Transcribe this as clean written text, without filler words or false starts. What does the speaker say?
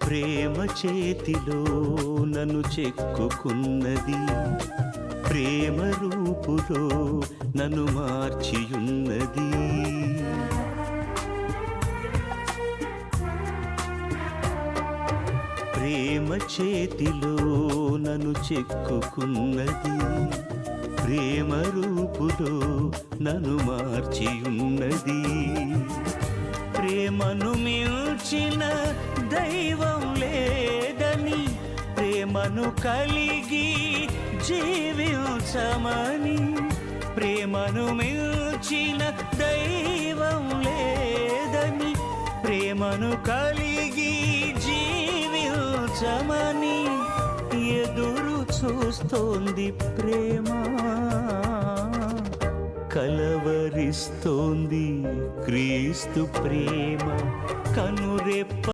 ప్రేమ చేతిలో నన్ను చెక్కుకున్నది, ప్రేమ రూపులో నన్ను మార్చియున్నది. ప్రేమ చేతిలో నన్ను చెక్కుకున్నది, ప్రేమ రూపులో నన్ను మార్చియున్నది. ప్రేమను మించిన దైవం లేదని, ప్రేమను కలిగి జీవించమని. ప్రేమను మించిన దైవం లేదని, ప్రేమను కలిగి జీవించమని ఎదురు చూస్తోంది ప్రేమ, కలవరిస్తోంది క్రీస్తు ప్రేమ. కనురెప్ప